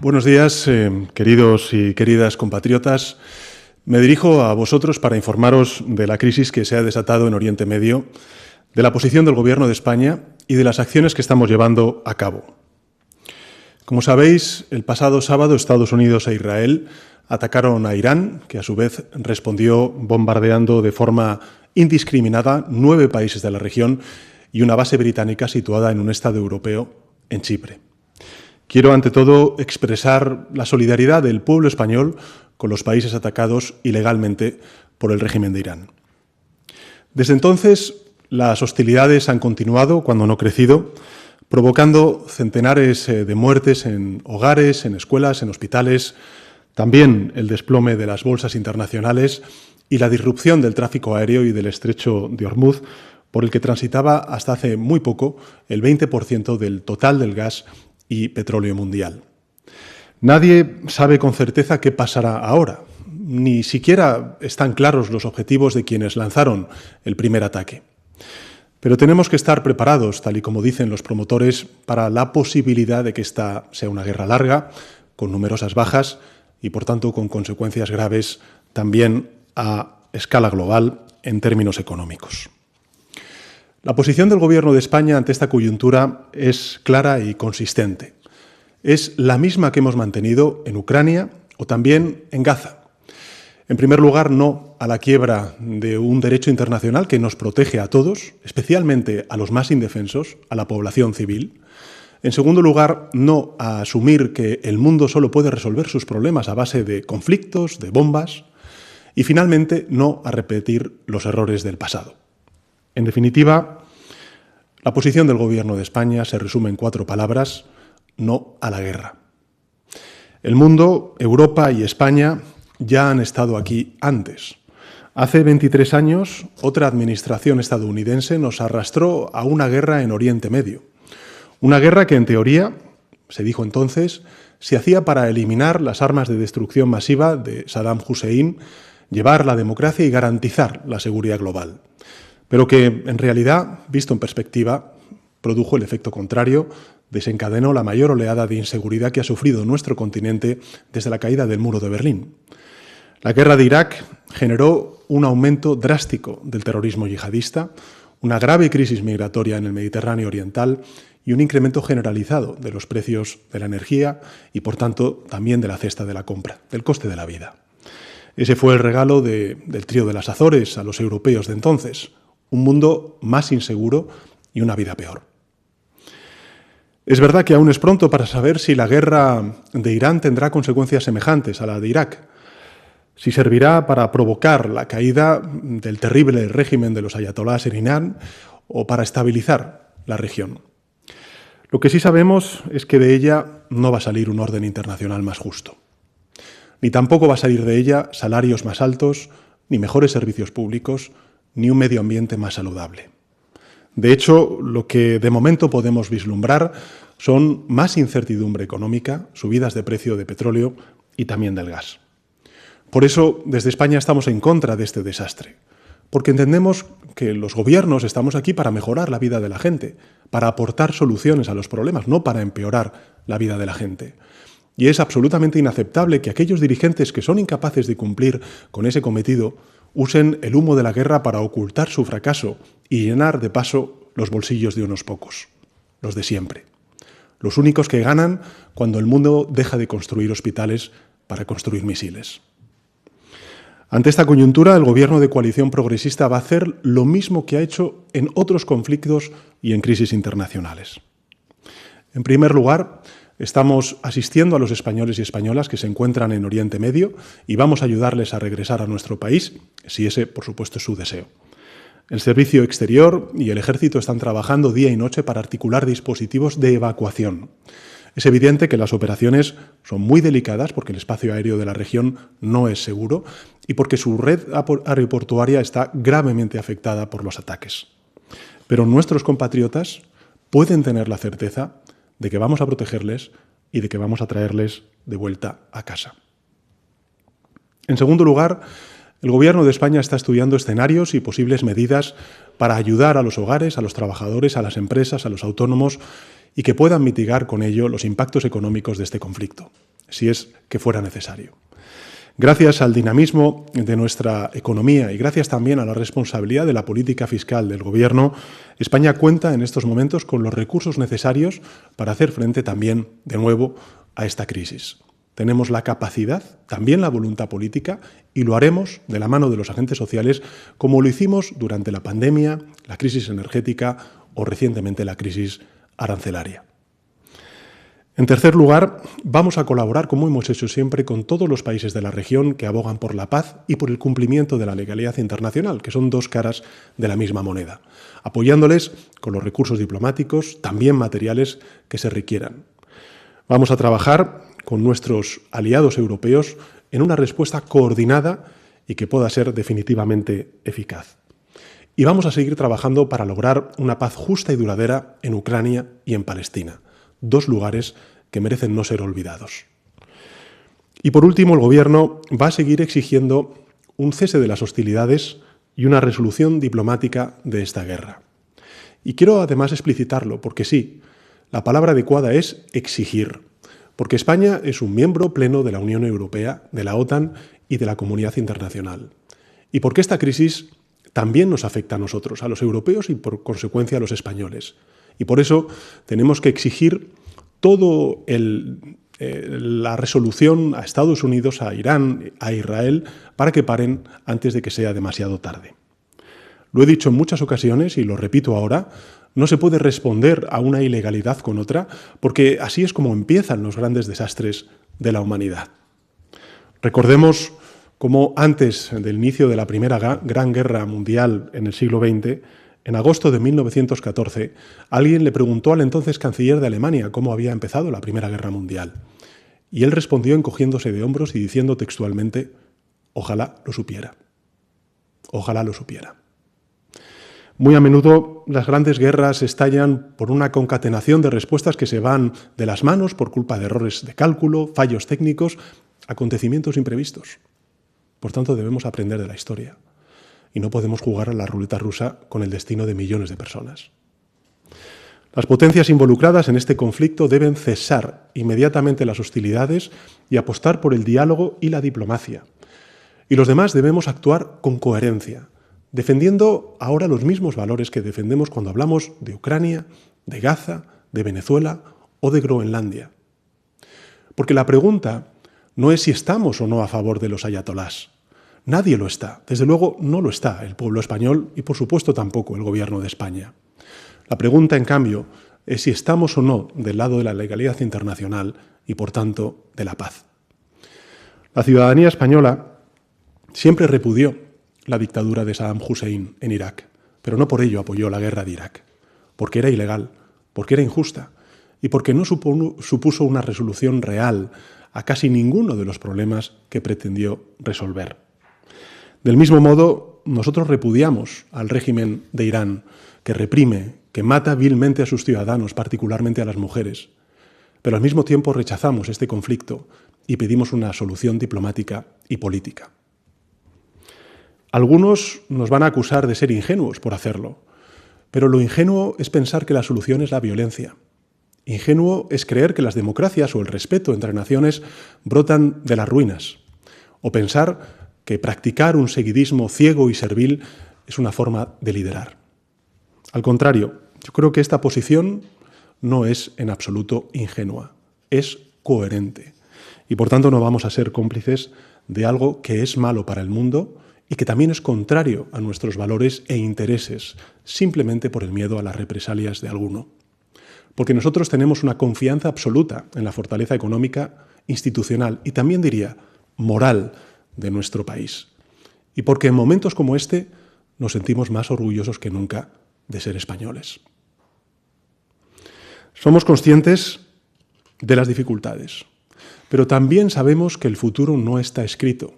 Buenos días, queridos y queridas compatriotas. Me dirijo a vosotros para informaros de la crisis que se ha desatado en Oriente Medio, de la posición del Gobierno de España y de las acciones que estamos llevando a cabo. Como sabéis, el pasado sábado Estados Unidos e Israel atacaron a Irán, que a su vez respondió bombardeando de forma indiscriminada 9 países de la región y una base británica situada en un estado europeo, en Chipre. Quiero, ante todo, expresar la solidaridad del pueblo español con los países atacados ilegalmente por el régimen de Irán. Desde entonces, las hostilidades han continuado, cuando no crecido, provocando centenares de muertes en hogares, en escuelas, en hospitales, también el desplome de las bolsas internacionales y la disrupción del tráfico aéreo y del estrecho de Hormuz, por el que transitaba hasta hace muy poco el 20% del total del gas y petróleo mundial. Nadie sabe con certeza qué pasará ahora. Ni siquiera están claros los objetivos de quienes lanzaron el primer ataque. Pero tenemos que estar preparados, tal y como dicen los promotores, para la posibilidad de que esta sea una guerra larga, con numerosas bajas y, por tanto, con consecuencias graves también a escala global en términos económicos. La posición del Gobierno de España ante esta coyuntura es clara y consistente. Es la misma que hemos mantenido en Ucrania o también en Gaza. En primer lugar, no a la quiebra de un derecho internacional que nos protege a todos, especialmente a los más indefensos, a la población civil. En segundo lugar, no a asumir que el mundo solo puede resolver sus problemas a base de conflictos, de bombas. Y finalmente, no a repetir los errores del pasado. En definitiva, la posición del Gobierno de España se resume en 4 palabras: no a la guerra. El mundo, Europa y España ya han estado aquí antes. Hace 23 años, otra administración estadounidense nos arrastró a una guerra en Oriente Medio. Una guerra que, en teoría, se dijo entonces, se hacía para eliminar las armas de destrucción masiva de Saddam Hussein, llevar la democracia y garantizar la seguridad global. Pero que, en realidad, visto en perspectiva, produjo el efecto contrario, desencadenó la mayor oleada de inseguridad que ha sufrido nuestro continente desde la caída del muro de Berlín. La guerra de Irak generó un aumento drástico del terrorismo yihadista, una grave crisis migratoria en el Mediterráneo oriental y un incremento generalizado de los precios de la energía y, por tanto, también de la cesta de la compra, del coste de la vida. Ese fue el regalo del trío de las Azores a los europeos de entonces: un mundo más inseguro y una vida peor. Es verdad que aún es pronto para saber si la guerra de Irán tendrá consecuencias semejantes a la de Irak, si servirá para provocar la caída del terrible régimen de los ayatolás en Irán o para estabilizar la región. Lo que sí sabemos es que de ella no va a salir un orden internacional más justo, ni tampoco va a salir de ella salarios más altos, ni mejores servicios públicos, ni un medio ambiente más saludable. De hecho, lo que de momento podemos vislumbrar son más incertidumbre económica, subidas de precio de petróleo y también del gas. Por eso, desde España estamos en contra de este desastre, porque entendemos que los gobiernos estamos aquí para mejorar la vida de la gente, para aportar soluciones a los problemas, no para empeorar la vida de la gente. Y es absolutamente inaceptable que aquellos dirigentes que son incapaces de cumplir con ese cometido usen el humo de la guerra para ocultar su fracaso y llenar de paso los bolsillos de unos pocos, los de siempre. Los únicos que ganan cuando el mundo deja de construir hospitales para construir misiles. Ante esta coyuntura, el Gobierno de coalición progresista va a hacer lo mismo que ha hecho en otros conflictos y en crisis internacionales. En primer lugar, estamos asistiendo a los españoles y españolas que se encuentran en Oriente Medio y vamos a ayudarles a regresar a nuestro país, si ese, por supuesto, es su deseo. El Servicio Exterior y el Ejército están trabajando día y noche para articular dispositivos de evacuación. Es evidente que las operaciones son muy delicadas porque el espacio aéreo de la región no es seguro y porque su red aeroportuaria está gravemente afectada por los ataques. Pero nuestros compatriotas pueden tener la certeza de que vamos a protegerles y de que vamos a traerles de vuelta a casa. En segundo lugar, el Gobierno de España está estudiando escenarios y posibles medidas para ayudar a los hogares, a los trabajadores, a las empresas, a los autónomos y que puedan mitigar con ello los impactos económicos de este conflicto. si es que fuera necesario. Gracias al dinamismo de nuestra economía y gracias también a la responsabilidad de la política fiscal del Gobierno, España cuenta en estos momentos con los recursos necesarios para hacer frente también, de nuevo, a esta crisis. Tenemos la capacidad, también la voluntad política, y lo haremos de la mano de los agentes sociales, como lo hicimos durante la pandemia, la crisis energética o recientemente la crisis arancelaria. En tercer lugar, vamos a colaborar, como hemos hecho siempre, con todos los países de la región que abogan por la paz y por el cumplimiento de la legalidad internacional, que son dos caras de la misma moneda, apoyándoles con los recursos diplomáticos, también materiales, que se requieran. Vamos a trabajar con nuestros aliados europeos en una respuesta coordinada y que pueda ser definitivamente eficaz. Y vamos a seguir trabajando para lograr una paz justa y duradera en Ucrania y en Palestina, dos lugares que merecen no ser olvidados. Y por último, el Gobierno va a seguir exigiendo un cese de las hostilidades y una resolución diplomática de esta guerra. Y quiero además explicitarlo, porque sí, la palabra adecuada es exigir, porque España es un miembro pleno de la Unión Europea, de la OTAN y de la comunidad internacional. Y porque esta crisis también nos afecta a nosotros, a los europeos y por consecuencia a los españoles. Y por eso tenemos que exigir toda la resolución a Estados Unidos, a Irán, a Israel, para que paren antes de que sea demasiado tarde. Lo he dicho en muchas ocasiones y lo repito ahora, no se puede responder a una ilegalidad con otra, porque así es como empiezan los grandes desastres de la humanidad. Recordemos cómo antes del inicio de la Primera Gran Guerra Mundial en el siglo XX, en agosto de 1914, alguien le preguntó al entonces canciller de Alemania cómo había empezado la Primera Guerra Mundial. Y él respondió encogiéndose de hombros y diciendo textualmente, ojalá lo supiera. Ojalá lo supiera. Muy a menudo las grandes guerras estallan por una concatenación de respuestas que se van de las manos por culpa de errores de cálculo, fallos técnicos, acontecimientos imprevistos. Por tanto, debemos aprender de la historia. Y no podemos jugar a la ruleta rusa con el destino de millones de personas. Las potencias involucradas en este conflicto deben cesar inmediatamente las hostilidades y apostar por el diálogo y la diplomacia. Y los demás debemos actuar con coherencia, defendiendo ahora los mismos valores que defendemos cuando hablamos de Ucrania, de Gaza, de Venezuela o de Groenlandia. Porque la pregunta no es si estamos o no a favor de los ayatolás. Nadie lo está. Desde luego no lo está el pueblo español y, por supuesto, tampoco el Gobierno de España. La pregunta, en cambio, es si estamos o no del lado de la legalidad internacional y, por tanto, de la paz. La ciudadanía española siempre repudió la dictadura de Saddam Hussein en Irak, pero no por ello apoyó la guerra de Irak, porque era ilegal, porque era injusta y porque no supuso una resolución real a casi ninguno de los problemas que pretendió resolver. Del mismo modo, nosotros repudiamos al régimen de Irán, que reprime, que mata vilmente a sus ciudadanos, particularmente a las mujeres. Pero al mismo tiempo rechazamos este conflicto y pedimos una solución diplomática y política. Algunos nos van a acusar de ser ingenuos por hacerlo, pero lo ingenuo es pensar que la solución es la violencia. Ingenuo es creer que las democracias o el respeto entre naciones brotan de las ruinas, o pensar que practicar un seguidismo ciego y servil es una forma de liderar. Al contrario, yo creo que esta posición no es en absoluto ingenua, es coherente. Y por tanto no vamos a ser cómplices de algo que es malo para el mundo y que también es contrario a nuestros valores e intereses, simplemente por el miedo a las represalias de alguno. Porque nosotros tenemos una confianza absoluta en la fortaleza económica, institucional y también diría moral de nuestro país. Y porque en momentos como este nos sentimos más orgullosos que nunca de ser españoles. Somos conscientes de las dificultades, pero también sabemos que el futuro no está escrito,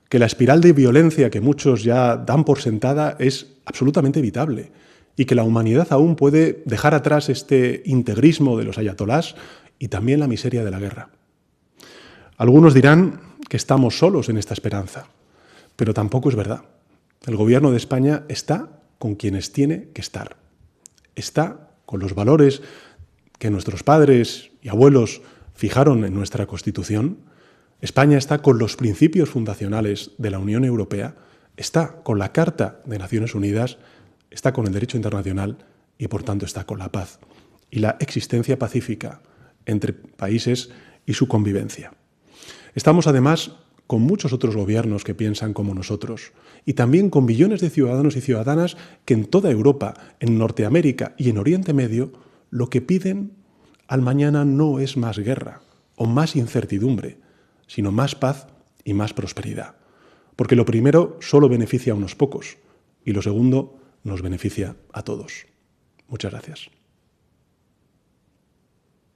que la espiral de violencia que muchos ya dan por sentada es absolutamente evitable y que la humanidad aún puede dejar atrás este integrismo de los ayatolás y también la miseria de la guerra. Algunos dirán que estamos solos en esta esperanza, pero tampoco es verdad. El Gobierno de España está con quienes tiene que estar. Está con los valores que nuestros padres y abuelos fijaron en nuestra Constitución, España está con los principios fundacionales de la Unión Europea, está con la Carta de Naciones Unidas, está con el derecho internacional y, por tanto, está con la paz y la existencia pacífica entre países y su convivencia. Estamos, además, con muchos otros gobiernos que piensan como nosotros y también con billones de ciudadanos y ciudadanas que en toda Europa, en Norteamérica y en Oriente Medio, lo que piden al mañana no es más guerra o más incertidumbre, sino más paz y más prosperidad. Porque lo primero solo beneficia a unos pocos y lo segundo nos beneficia a todos. Muchas gracias.